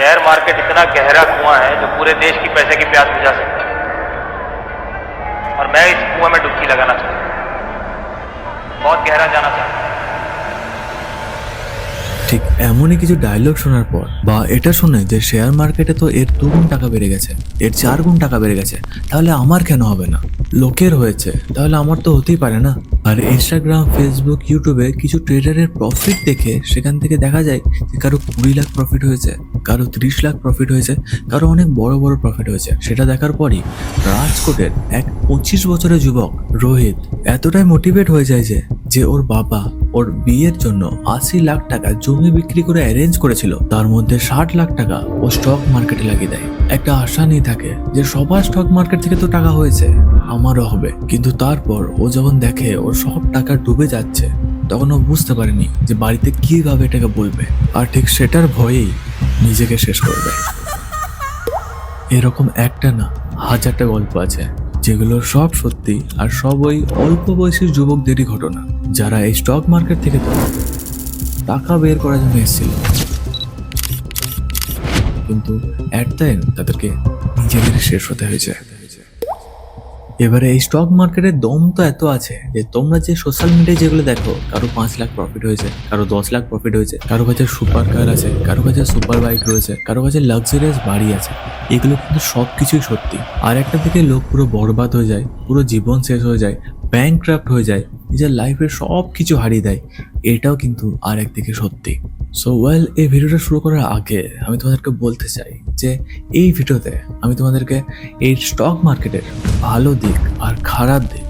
Share market इतना गहरा कुआं है जो पूरे देश की पैसे की प्यास बुझा सकता है, और मैं इस कुआं में डुबकी लगाना चाहता हूँ, बहुत गहरा जाना चाहता हूँ। ঠিক এমনই কিছু ডায়লগ শোনার পর বা এটা শুনে যে শেয়ার মার্কেটে তো এর 2 গুণ টাকা বেড়ে গেছে, এর 4 গুণ টাকা বেড়ে গেছে, তাহলে আমার কেন হবে না? লোকের হয়েছে তাহলে আমার তো হতেই পারে না। আর ইনস্টাগ্রাম, ফেসবুক, ইউটিউবে কিছু ট্রেডারের প্রফিট দেখে সেখান থেকে দেখা যায় যে কারো 20 লাখ প্রফিট হয়েছে, কারো 30 লাখ প্রফিট হয়েছে, কারো অনেক বড় বড় প্রফিট হয়েছে। সেটা দেখার পরই রাজকোটের এক 25 বছরের যুবক রোহিত এতটাই মোটিভেট হয়ে যায় যে ওর বাবা ওর বিয়ের জন্য 80 লাখ টাকা জমি বিক্রি করে অ্যারেঞ্জ করেছিল, তার মধ্যে 60 লাখ টাকা ও স্টক মার্কেটে লাগিয়ে দেয়। একটা আশা নিয়ে থাকে যে সবার স্টক মার্কেট থেকে তো টাকা হয়েছে, আমারও হবে। কিন্তু তারপর ও যখন দেখে ওর সব টাকা ডুবে যাচ্ছে, তখন ও বুঝতে পারেনি যে বাড়িতে কিভাবে এটাকে বলবে, আর ঠিক সেটার ভয়েই নিজেকে শেষ করে দেয়। এরকম একটা না, হাজারটা গল্প আছে যেগুলো সব সত্যি, আর সব ওই অল্প বয়সী যুবকদেরই ঘটনা, যারা এই স্টক মার্কেট থেকে তো টাকা বের করার জন্য এসেছিল, কিন্তু অ্যাট দ্য এন্ড তাদেরকে নিজেদের শেষ হতে হয়েছে। এবারে এই স্টক মার্কেটের দম তো এত আছে যে তোমরা যে সোশ্যাল মিডিয়ায় যেগুলো দেখো, কারো 5 লাখ প্রফিট হয়েছে, কারো 10 লাখ প্রফিট হয়েছে, কারো কাছে সুপার কার আছে, কারো কাছে সুপার বাইক রয়েছে, কারো কাছে লাক্সারিয়াস বাড়ি আছে, এগুলো কিন্তু সব কিছুই সত্যি। আর একটা থেকে লোক পুরো বরবাদ হয়ে যায়, পুরো জীবন শেষ হয়ে যায়, ব্যাংকক্রাফট হয়ে যায়, নিজের লাইফের সব কিছু হারিয়ে দেয়, এটাও কিন্তু আর একদিকে সত্যি। সো ওয়েল, এই ভিডিওটা শুরু করার আগে আমি তোমাদেরকে বলতে চাই যে এই ভিডিওতে আমি তোমাদেরকে এই স্টক মার্কেটের ভালো দিক আর খারাপ দিক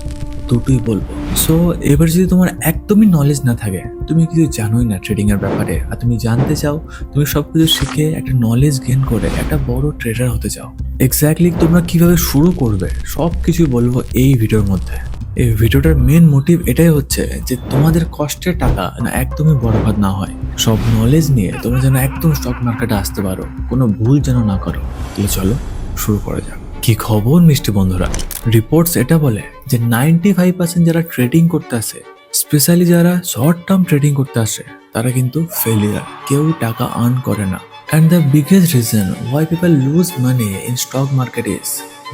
দুটোই বলবো। সো এবার যদি তোমার একদমই নলেজ না থাকে, তুমি কিছু জানোই না ট্রেডিং এর ব্যাপারে, আর তুমি জানতে চাও, তুমি সবকিছু শিখে একটা নলেজ গেইন করে একটা বড় ট্রেডার হতে চাও, এক্স্যাক্টলি তোমরা কিভাবে শুরু করবে সব কিছুই বলবো এই ভিডিওর মধ্যে। এই ভিডিওটার মেন মোটিভ এটাই হচ্ছে যে তোমাদের কষ্টের টাকা না একদমই বরবাদ না হয়, সব নলেজ নিয়ে তোমরা যেন একদম স্টক মার্কেটে আসতে পারো, কোনো ভুল যেন না করো। তাহলে চলো শুরু করা যাক। কি খবর মিষ্টি বন্ধুরা? রিপোর্টস এটা বলে যে 95% যারা ট্রেডিং করতে আসে, স্পেশালি যারা শর্ট টার্ম ট্রেডিং করতে আসে, তারা কিন্তু ফেলিয়ার, কেউ টাকা আর্ন করে না। And the biggest reason why people lose money in stock market is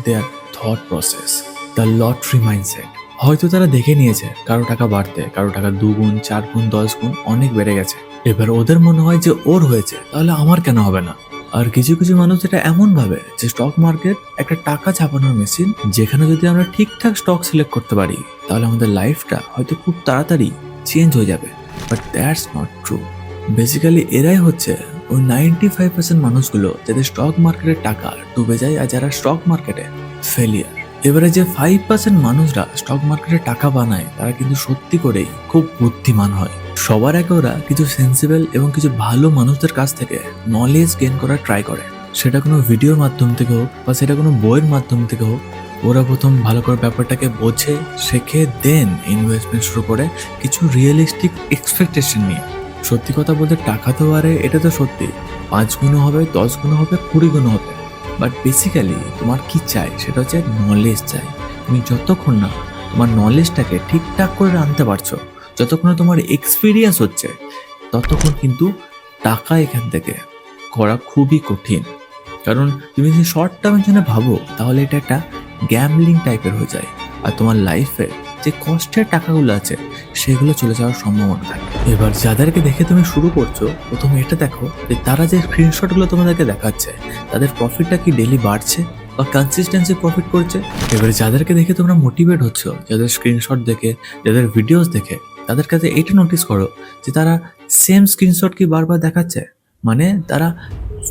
their thought process, the lottery mindset. হয়তো তারা দেখে নিয়েছে কারো টাকা বাড়তে, কারো টাকা 2 গুণ, 4 গুণ, 10 গুণ অনেক বেড়ে গেছে, এবার ওদের মনে হয় যে ওর হয়েছে তাহলে আমার কেন হবে না। আর কিছু কিছু মানুষ এটা এমন ভাবে যে স্টক মার্কেট একটা টাকা ছাপানোর মেশিন, যেখানে যদি আমরা ঠিকঠাক স্টক সিলেক্ট করতে পারি তাহলে আমাদের লাইফটা হয়তো খুব তাড়াতাড়ি চেঞ্জ হয়ে যাবে। But that's not true. Basically এরাই হচ্ছে ওই 95% মানুষগুলো যাদের স্টক মার্কেটের টাকা ডুবে যায়, আর যারা স্টক মার্কেটে ফেলিয়ার। এবারে যে 5% মানুষরা স্টক মার্কেটে টাকা বানায়, তারা কিন্তু সত্যি করেই খুব বুদ্ধিমান হয়। সবার আগে ওরা কিছু সেন্সিবল এবং কিছু ভালো মানুষদের কাছ থেকে নলেজ গেইন করার ট্রাই করে, সেটা কোনো ভিডিওর মাধ্যম থেকে হোক বা সেটা কোনো বইয়ের মাধ্যম থেকে হোক। ওরা প্রথম ভালো করে ব্যাপারটাকে বোঝে, শেখে, দেন ইনভেস্টমেন্ট শুরু করে কিছু রিয়েলিস্টিক এক্সপেকটেশন নিয়ে। সত্যি কথা বলতে টাকা তো বাড়ে, এটা তো সত্যি, 5 গুণও হবে, 10 গুণও হবে, 20 গুণও হবে। বাট বেসিক্যালি তোমার কি চাই সেটা হচ্ছে নলেজ চাই। তুমি যতক্ষণ না তোমার নলেজটাকে ঠিকঠাক করে আনতে পারছো, যতক্ষণ তোমার এক্সপিরিয়েন্স হচ্ছে, ততক্ষণ কিন্তু টাকা এখান থেকে করা খুবই কঠিন। কারণ তুমি যদি শর্ট টার্মের জন্য ভাবো তাহলে এটা একটা গ্যাম্বলিং টাইপের হয়ে যায়, আর তোমার লাইফে যে কষ্টের টাকাগুলো আছে সেগুলো চলে যাওয়ার সম্ভাবনা থাকে। এবার যাদেরকে দেখে তুমি শুরু করছো, প্রথমে এটা দেখো যে তারা যে স্ক্রিনশটগুলো তোমাদেরকে দেখাচ্ছে, তাদের প্রফিটটা কি ডেইলি বাড়ছে বা কনসিস্টেন্সি প্রফিট করছে। এবারে যাদেরকে দেখে তোমরা মোটিভেট হচ্ছ, যাদের স্ক্রিনশট দেখে, যাদের ভিডিওস দেখে, তাদের কাছে এটা নোটিস করো যে তারা সেম স্ক্রিনশট কি বারবার দেখাচ্ছে, মানে তারা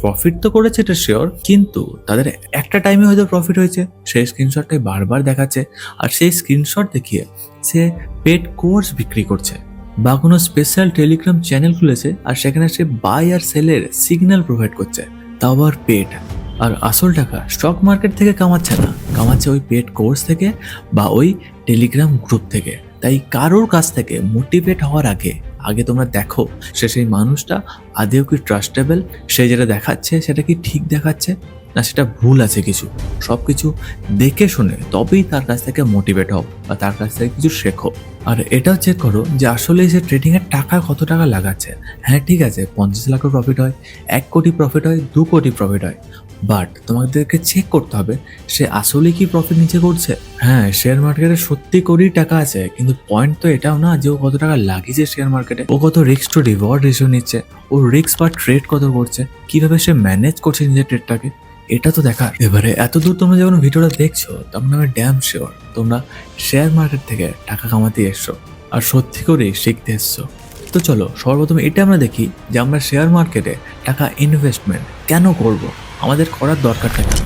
প্রফিট তো করেছে এটা শিওর, কিন্তু তাদের একটা টাইমে হয়তো প্রফিট হয়েছে, সেই স্ক্রিনশটটাই বারবার দেখাচ্ছে, আর সেই স্ক্রিনশট দেখিয়ে সে পেড কোর্স বিক্রি করছে বা কোনো স্পেশাল টেলিগ্রাম চ্যানেল খুলেছে, আর সেখানে সে বাই আর সেলের সিগন্যাল প্রোভাইড করছে, তাও আবার পেড। আর আসল টাকা স্টক মার্কেট থেকে কামাচ্ছে না, কামাচ্ছে ওই পেড কোর্স থেকে বা ওই টেলিগ্রাম গ্রুপ থেকে। তাই কারোর কাছ থেকে মোটিভেট হওয়ার আগে তোমরা দেখো সেই মানুষটা আদেও কি ট্রাস্টেবল, সে যেটা দেখাচ্ছে সেটা কি ঠিক দেখাচ্ছে। না সেটা ভুল আছে কিছু। সব কিছু দেখে শুনে তবেই তার কাছ থেকে মোটিভেট হও বা তার কাছ থেকে কিছু শেখো। আর এটাও চেক করো যে আসলে সে ট্রেডিংয়ের টাকা কত টাকা লাগাচ্ছে। হ্যাঁ ঠিক আছে, 50 লাখও প্রফিট হয়, 1 কোটি প্রফিট হয়, 2 কোটি প্রফিট হয়, বাট তোমাদেরকে চেক করতে হবে সে আসলে কি প্রফিট নিচে করছে। হ্যাঁ, শেয়ার মার্কেটে সত্যি করেই টাকা আছে, কিন্তু পয়েন্ট তো এটাও না যে ও কত টাকা লাগিয়েছে শেয়ার মার্কেটে, ও কত রিস্ক টু রিওয়ার্ড রেশিও নিচ্ছে, ও রিস্ক বা ট্রেড কত করছে, কিভাবে সে ম্যানেজ করছে নিজের ট্রেডটাকে, এটা তো দেখার। এবারে এতদূর তোমরা যখন ভিডিওটা দেখছো তখন আমি ড্যাম শিওর তোমরা শেয়ার মার্কেট থেকে টাকা কামাতে এসছো আর সত্যি করেই শিখতে এসছো। তো চলো সর্বপ্রথম এটা আমরা দেখি যে আমরা শেয়ার মার্কেটে টাকা ইনভেস্টমেন্ট কেন করব, আমাদের করার দরকারটা কেন।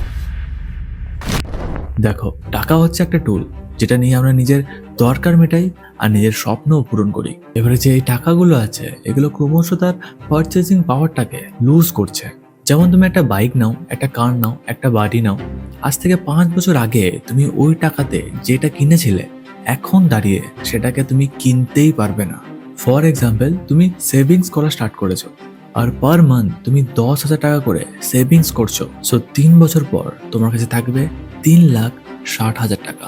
দেখো, টাকা হচ্ছে একটা টুল যেটা নিয়ে আমরা নিজের দরকার মেটাই আর নিজের স্বপ্নও পূরণ করি। এবারে যে এই টাকাগুলো আছে এগুলো ক্রমশ তার পারচেসিং পাওয়ারটাকে লুজ করছে। যেমন তুমি একটা বাইক নাও, একটা কার নাও, একটা বাড়ি নাও, আজ থেকে 5 বছর আগে তুমি ওই টাকাতে যেটা কিনেছিলে এখন দাঁড়িয়ে সেটাকে তুমি কিনতেই পারবে না। ফর এক্সাম্পল, তুমি সেভিংস করা স্টার্ট করেছো আর পার মান্থ তুমি 10,000 টাকা করে সেভিংস করছো। সো 3 বছর পর তোমার কাছে থাকবে 3,60,000 টাকা।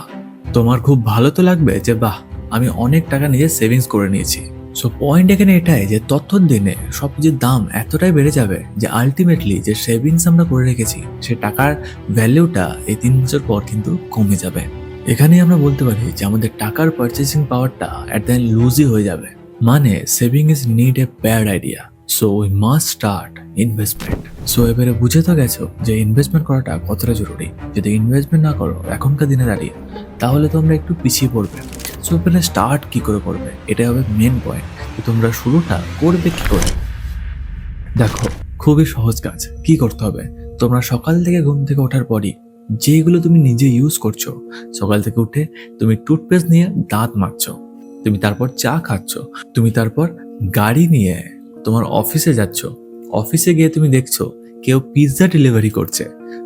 তোমার খুব ভালো তো লাগবে যে বাহ, আমি অনেক টাকা নিজে সেভিংস করে নিয়েছি। সো পয়েন্ট এখানে এটাই যে দিনে সবকিছুর দাম এতটাই বেড়ে যাবে যে আলটিমেটলি যে সেভিংস আমরা করে রেখেছি সে টাকার ভ্যালুটা এই 3 বছর পর কিন্তু কমে যাবে। এখানেই আমরা বলতে পারি যে আমাদের টাকার পারচেসিং পাওয়ারটা এট দ্য এন্ড লুজই হয়ে যাবে। মানে saving is need a bad idea, so we must start investment. So এবারে বুঝে তো গেছো যে ইনভেস্টমেন্ট করাটা কতটা জরুরি। যদি ইনভেস্টমেন্ট না করো এখনকার দিনে দাঁড়িয়ে তাহলে তোমরা একটু পিছিয়ে পড়বে। সো এবারে স্টার্ট কি করে করবে, এটাই হবে মেন পয়েন্ট। তো তোমরা শুরুটা করবে কি করে। দেখো, খুবই সহজ কাজ। কি করতে হবে, তোমরা সকাল থেকে ঘুম থেকে ওঠার পরই যেগুলো তুমি নিজে ইউজ করছো, সকাল থেকে উঠে তুমি টুথপেস্ট নিয়ে দাঁত মাজছো, তুমি তারপর চা খাচ্ছ, তুমি তারপর গাড়ি নিয়ে তোমার অফিসে যাচ্ছ, অফিসে গিয়ে তুমি দেখছো কেউ পিৎজা ডেলিভারি করছে।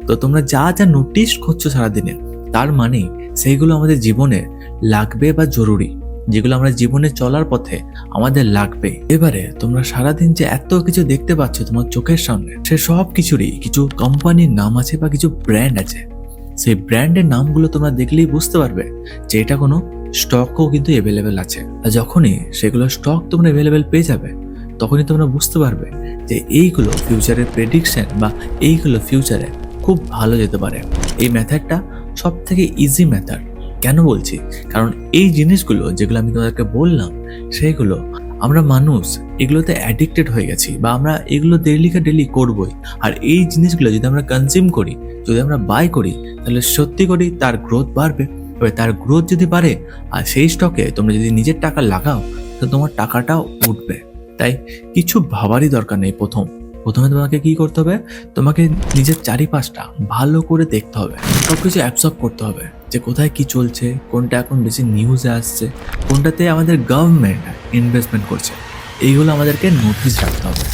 তো তোমরা যা যা নোটিস করছো সারাদিনে, তার মানে সেইগুলো আমাদের জীবনে লাগবে বা জরুরি, যেগুলো আমরা জীবনে চলার পথে আমাদের লাগবে। এবারে তোমরা সারাদিন যে এত কিছু দেখতে পাচ্ছ তোমার চোখের সামনে, সে সব কিছুরই কিছু কোম্পানির নাম আছে বা কিছু ব্র্যান্ড আছে। সেই ব্র্যান্ডের নামগুলো তোমরা দেখলেই বুঝতে পারবে যে এটা কোনো স্টকও কিন্তু অ্যাভেলেবেল আছে। আর যখনই সেগুলো স্টক তোমরা অ্যাভেলেবেল পেয়ে যাবে তখনই তোমরা বুঝতে পারবে যে এইগুলো ফিউচারের প্রেডিকশন বা এইগুলো ফিউচারে খুব ভালো যেতে পারে। এই মেথডটা সব থেকে ইজি মেথড। কেন বলছি, কারণ এই জিনিসগুলো যেগুলো আমি তোমাদেরকে বললাম সেইগুলো আমরা মানুষ এগুলোতে অ্যাডিক্টেড হয়ে গেছি বা আমরা এগুলো ডেলি করবই। আর এই জিনিসগুলো যদি আমরা কনজিউম করি, যদি আমরা বাই করি, তাহলে সত্যি করেই তার গ্রোথ বাড়বে। এবার তার গ্রোথ যদি বাড়ে আর সেই স্টকে তোমরা যদি নিজের টাকা লাগাও তো তোমার টাকাটাও উঠবে। তাই কিছু ভাবারই দরকার নেই। প্রথমে তোমাকে কি করতে হবে, তোমাকে নিজের চারিপাশটা ভালো করে দেখতে হবে, সবকিছু অ্যাবসর্ব করতে হবে যে কোথায় কি চলছে, কোনটা এখন বেশি নিউজে আসছে, কোনটাতে আমাদের গভর্নমেন্ট ইনভেস্টমেন্ট করছে, এইগুলো আমাদেরকে নোটিস রাখতে হবে।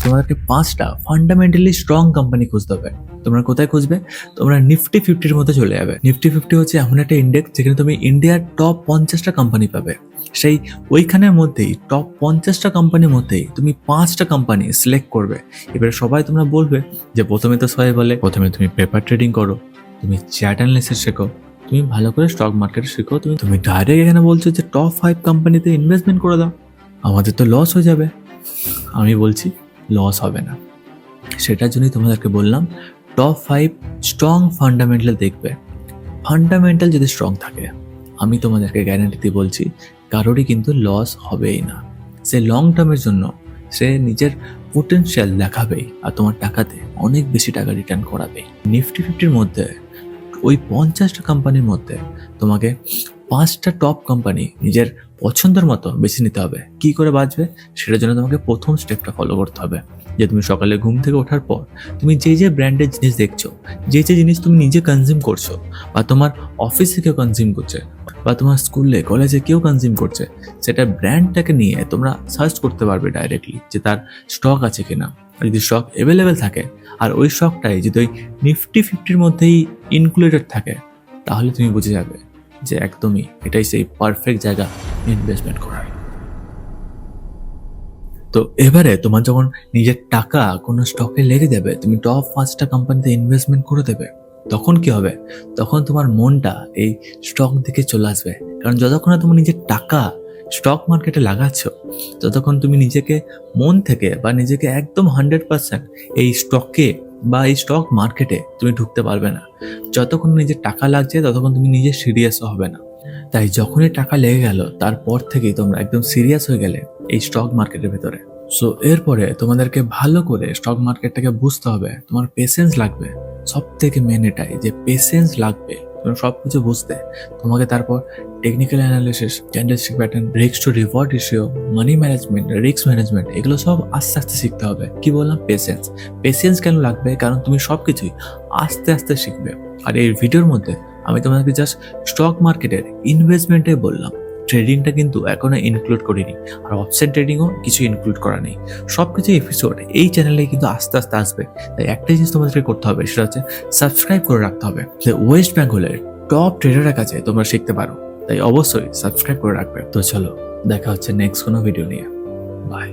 তোমাদেরকে 5টা ফান্ডামেন্টালি স্ট্রং কোম্পানি খুঁজতে হবে। তোমরা কোথায় খুঁজবে, তোমরা নিফটি 50-র মধ্যে চলে যাবে। নিফটি 50 হচ্ছে এমন একটা ইন্ডেক্স যেখানে তুমি ইন্ডিয়ার টপ 50টা কোম্পানি পাবে। সেই ওইখানের মধ্যেই টপ 50টা কোম্পানির মধ্যেই তুমি 5টা কোম্পানি সিলেক্ট করবে। এবারে সবাই তোমরা বলবে যে প্রথমে তো সবাই বলে প্রথমে তুমি পেপার ট্রেডিং করো, তুমি চার্ট অ্যানালিসিস শেখো, তুমি ভালো করে স্টক মার্কেট শেখো, তুমি ডাইরেক্ট এখানে বলছো যে টপ 5 কোম্পানিতে ইনভেস্টমেন্ট করে দাও, আমাদের তো লস হয়ে যাবে। আমি বলছি লস হবে না। সেটার জন্যই তোমাদেরকে বললাম টপ 5 স্ট্রং ফান্ডামেন্টাল দেখবে। ফান্ডামেন্টাল যদি স্ট্রং থাকে আমি তোমাদেরকে গ্যারান্টি দিয়ে বলছি কারোরই কিন্তু লস হবেই না। সে লং টার্মের জন্য সে নিজের পোটেনশিয়াল দেখাবেই আর তোমার টাকাতে অনেক বেশি টাকা রিটার্ন করাবেই। নিফটি 50-র মধ্যে ওই 50টা কোম্পানির মধ্যে তোমাকে 5টা টপ কোম্পানি নিজের পছন্দের মতো বেছে নিতে হবে। কি করে বাঁচবে সেটার জন্য তোমাকে প্রথম স্টেপটা ফলো করতে হবে যে তুমি সকালে ঘুম থেকে ওঠার পর তুমি যে ব্র্যান্ডের জিনিস দেখছো, যে জিনিস তুমি নিজে কনজিউম করছো বা তোমার অফিসে কেউ কনজিউম করছে বা তোমার স্কুলে কলেজে কেউ কনজিউম করছে, সেটা ব্র্যান্ডটাকে নিয়ে তোমরা সার্চ করতে পারবে ডাইরেক্টলি যে তার স্টক আছে কিনা। আর যদি স্টক অ্যাভেলেবেল থাকে আর ওই স্টকটাই যদি ওই নিফটি 50-র মধ্যেই ইনক্লুডেড থাকে তাহলে তুমি বুঝে যাবে যে একদমই এটাই সেই পারফেক্ট জায়গা ইনভেস্টমেন্ট করার। তো এবারে তোমার যখন নিজের টাকা কোনো স্টকে লেগে যাবে, তুমি টপ 5টা কোম্পানিতে ইনভেস্টমেন্ট করে দেবে, তখন কি হবে? তখন তোমার মনটা এই স্টক দিকে চলে আসবে। কারণ যতক্ষণ না তুমি নিজের টাকা স্টক মার্কেটে লাগাচ্ছ, ততক্ষণ তুমি নিজেকে মন থেকে বা নিজেকে একদম 100% এই স্টকে বা এই স্টক মার্কেটে তুমি ঢুকতে পারবে না। যতক্ষণ নিজের টাকা লাগছে ততক্ষণ তুমি নিজে সিরিয়াসও হবে না। তাই যখনই টাকা লেগে গেল তারপর থেকেই তোমরা একদম সিরিয়াস হয়ে গেলে এই স্টক মার্কেটের ভেতরে। সো এরপরে তোমাদেরকে ভালো করে স্টক মার্কেটটাকে বুঝতে হবে, তোমার পেশেন্স লাগবে। সব থেকে মেন এটাই যে পেশেন্স লাগবে তোমার সব কিছু বুঝতে। তোমাকে তারপর technical analysis, candlestick pattern, risk to reward ratio, money management, risk management, এগুলো সব আস্তে আস্তে শিখতে হবে। কি বললাম? পেশেন্স। পেশেন্স কেন লাগবে? কারণ তুমি সব কিছুই আস্তে আস্তে শিখবে। আর এই ভিডিওর মধ্যে আমি তোমাদেরকে জাস্ট স্টক মার্কেটের ইনভেস্টমেন্টে বললাম, ট্রেডিংটা কিন্তু এখনো ইনক্লুড করিনি, আর অপশন ট্রেডিংও কিছু ইনক্লুড করা নেই। সব কিছু এপিসোড এই চ্যানেলে কিন্তু আস্তে আস্তে আসবে। তাই একটা জিনিস তোমাদেরকে করতে হবে, সেটা হচ্ছে সাবস্ক্রাইব করে রাখতে হবে, যে ওয়েস্ট বেঙ্গলের টপ ট্রেডারের কাছে তোমরা শিখতে পারো। তাই অবশ্যই সাবস্ক্রাইব করে রাখবে। তো চলো, দেখা হচ্ছে নেক্সট কোনো ভিডিও নিয়ে। বাই।